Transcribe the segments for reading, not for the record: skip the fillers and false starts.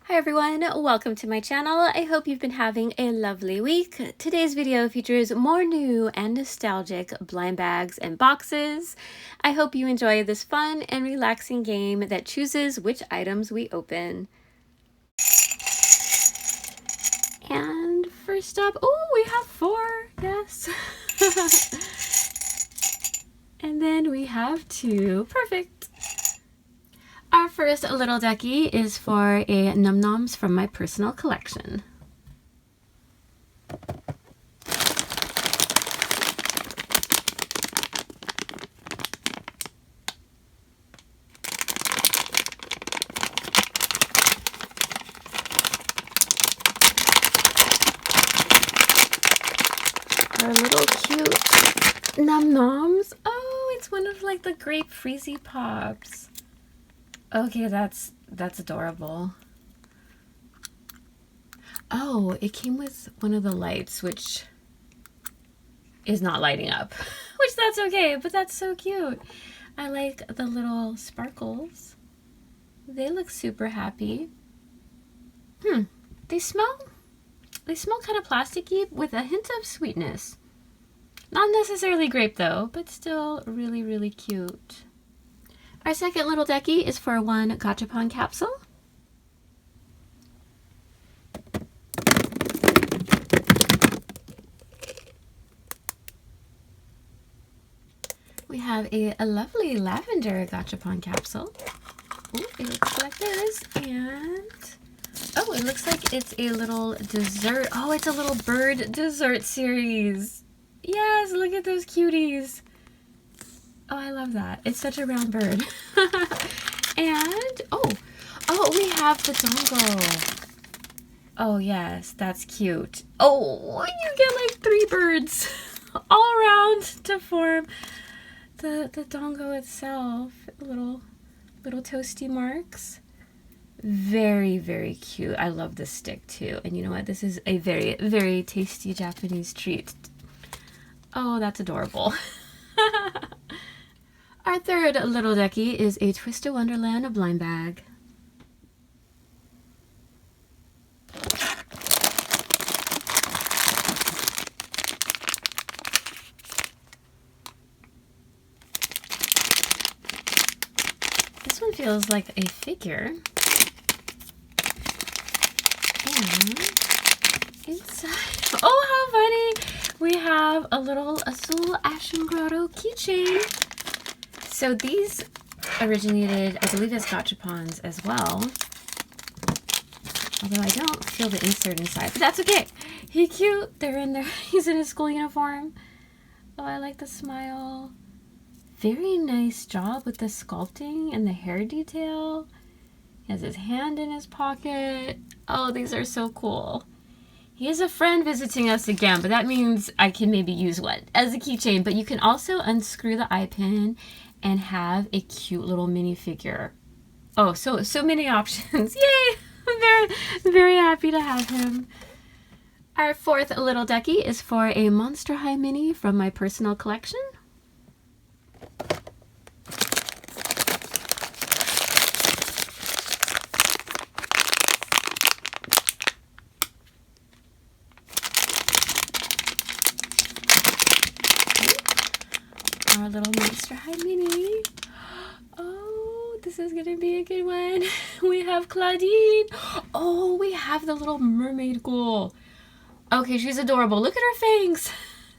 Hi everyone, welcome to my channel. I hope you've been having a lovely week. Today's video features more new and nostalgic blind bags and boxes. I hope you enjoy this fun and relaxing game that chooses which items we open. And first up, oh, we have 4, yes. And then we have 2, perfect. Our first little ducky is for a Num Noms from my personal collection. Our little cute Num Noms. Oh, it's one of like the grape freezy pops. Okay, that's adorable. Oh, it came with one of the lights, which is not lighting up, which that's okay, but that's so cute. I like the little sparkles. They look super happy. They smell kind of plasticky with a hint of sweetness. Not necessarily grape though, but still really, really cute. Our second little ducky is for one Gachapon capsule. We have a lovely lavender Gachapon capsule. Ooh, it looks like this, and oh, it looks like it's a little dessert. Oh, it's a little bird dessert series. Yes, look at those cuties. Oh, I love that. It's such a round bird. And, oh, we have the dongo. Oh, yes, that's cute. Oh, you get like 3 birds all around to form the dongo itself. Little toasty marks. Very, very cute. I love this stick too. And you know what? This is a very, very tasty Japanese treat. Oh, that's adorable. Our third little ducky is a Twist of Wonderland blind bag. This one feels like a figure. And inside, oh, how funny! We have a little Azul Ashen Grotto keychain. So these originated, I believe, as gachapons as well. Although I don't feel the insert inside, but that's okay. He's cute. They're in there. He's in his school uniform. Oh, I like the smile. Very nice job with the sculpting and the hair detail. He has his hand in his pocket. Oh, these are so cool. He is a friend visiting us again, but that means I can maybe use one as a keychain. But you can also unscrew the eye pin and have a cute little minifigure. Oh, so many options. Yay! I'm very, very happy to have him. Our fourth little ducky is for a Monster High mini from my personal collection. Our little Monster High mini. Oh, this is gonna be a good one. We have Claudine. Oh, we have the little mermaid ghoul. Okay, she's adorable. Look at her fangs.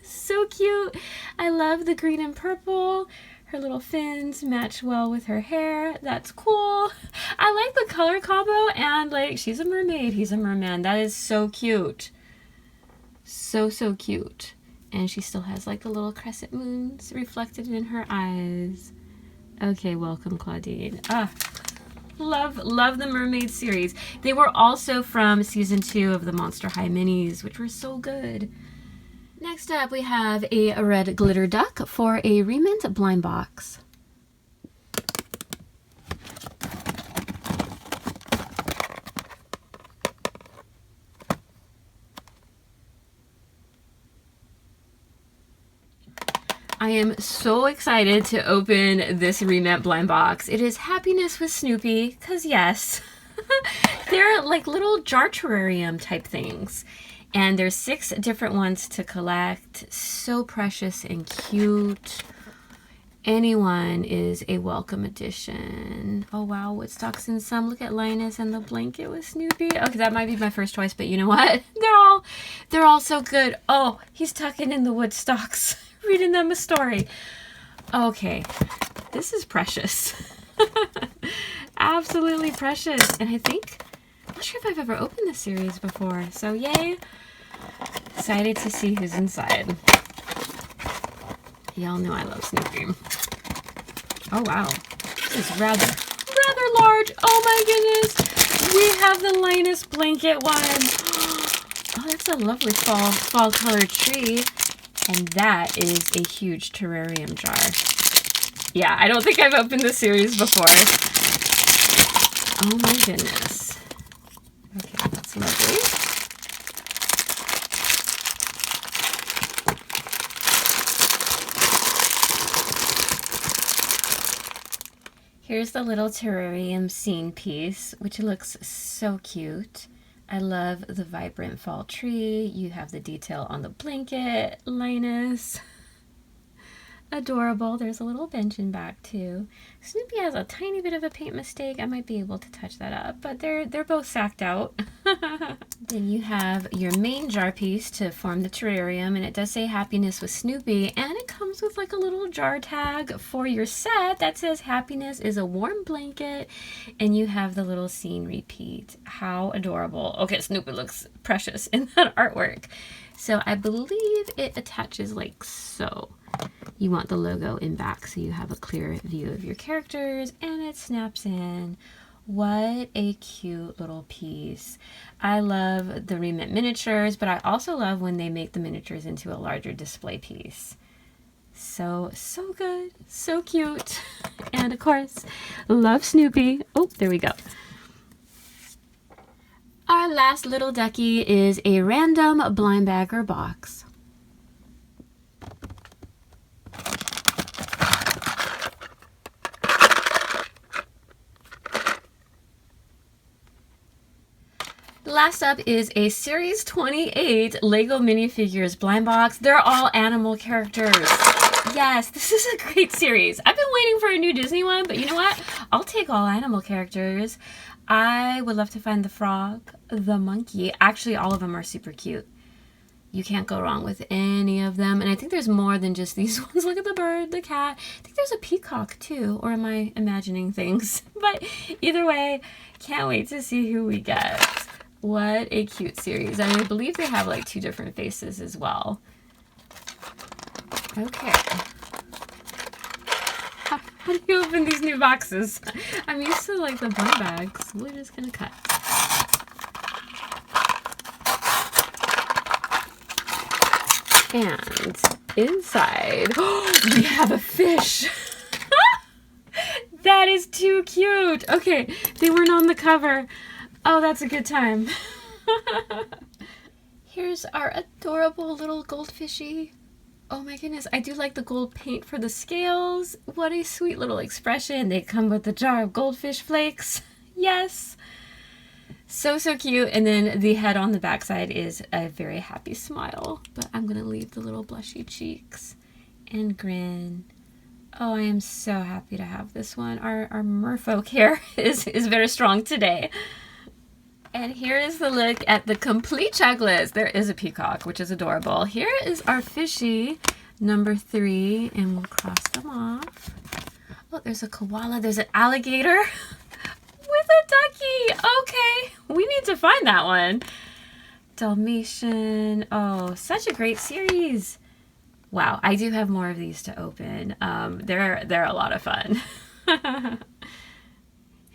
So cute. I love the green and purple. Her little fins match well with her hair. That's cool. I like the color combo, and like, she's a mermaid, he's a merman. That is so cute. So cute. And she still has like the little crescent moons reflected in her eyes. Okay, welcome, Claudine. Love the mermaid series. They were also from season 2 of the Monster High minis, which were so good. Next up, we have a red glitter duck for a Re-ment blind box. I am so excited to open this Re-ment blind box. It is Happiness with Snoopy, because yes, They're like little jar terrarium type things. And there's 6 different ones to collect. So precious and cute. Anyone is a welcome addition. Oh wow, Woodstocks and some. Look at Linus and the blanket with Snoopy. Okay, that might be my first choice, but you know what? They're all so good. Oh, he's tucking in the Woodstocks, reading them a story. Okay, this is precious. Absolutely precious. And I'm not sure if I've ever opened this series before. So yay. Excited to see who's inside. Y'all know I love Snoopy. Oh wow, this is rather large. Oh my goodness, we have the Linus blanket one. Oh, that's a lovely fall colored tree, and that is a huge terrarium jar. Yeah, I don't think I've opened this series before. Oh my goodness. Okay, that's lovely. Here's the little terrarium scene piece, which looks so cute. I love the vibrant fall tree. You have the detail on the blanket, Linus. Adorable. There's a little bench in back too. Snoopy has a tiny bit of a paint mistake. I might be able to touch that up, but they're both sacked out. Then you have your main jar piece to form the terrarium, and it does say happiness with Snoopy, and it comes with like a little jar tag for your set that says happiness is a warm blanket, and you have the little scene repeat. How adorable. Okay, Snoopy looks precious in that artwork. So I believe it attaches like so. You want the logo in back so you have a clear view of your characters, and it snaps in. What a cute little piece. I love the Re-ment miniatures, but I also love when they make the miniatures into a larger display piece. So good, so cute. And of course, love Snoopy. Oh, there we go. Our last little ducky is a random blind bagger box. Last up is a Series 28 Lego minifigures blind box. They're all animal characters. Yes, this is a great series. I've been waiting for a new Disney one, but you know what? I'll take all animal characters. I would love to find the frog, the monkey. Actually, all of them are super cute. You can't go wrong with any of them. And I think there's more than just these ones. Look at the bird, the cat. I think there's a peacock too. Or am I imagining things? But either way, can't wait to see who we get. What a cute series. And I believe they have like 2 different faces as well. Okay. How do you open these new boxes? I'm used to like the blind bags. We're just gonna cut. And inside, we have a fish. That is too cute. Okay, they weren't on the cover. Oh, that's a good time. Here's our adorable little goldfishy. Oh my goodness, I do like the gold paint for the scales. What a sweet little expression. They come with a jar of goldfish flakes. Yes. So cute. And then the head on the backside is a very happy smile. But I'm going to leave the little blushy cheeks and grin. Oh, I am so happy to have this one. Our merfolk here is very strong today. And here is the look at the complete checklist. There is a peacock, which is adorable. Here is our fishy, number 3, and we'll cross them off. Oh, there's a koala. There's an alligator with a ducky. Okay, we need to find that one. Dalmatian. Oh, such a great series. Wow, I do have more of these to open. They're a lot of fun.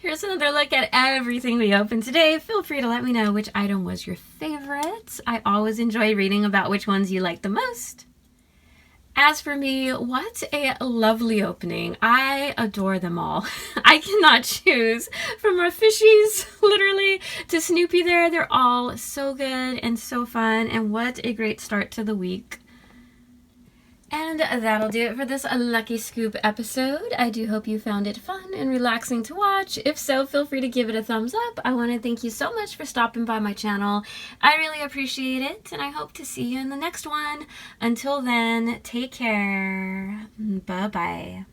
Here's another look at everything we opened today. Feel free to let me know which item was your favorite. I always enjoy reading about which ones you like the most. As for me, what a lovely opening. I adore them all. I cannot choose. From our fishies, literally, to Snoopy there. They're all so good and so fun. And what a great start to the week. And that'll do it for this Lucky Scoop episode. I do hope you found it fun and relaxing to watch. If so, feel free to give it a thumbs up. I want to thank you so much for stopping by my channel. I really appreciate it, and I hope to see you in the next one. Until then, take care. Bye-bye.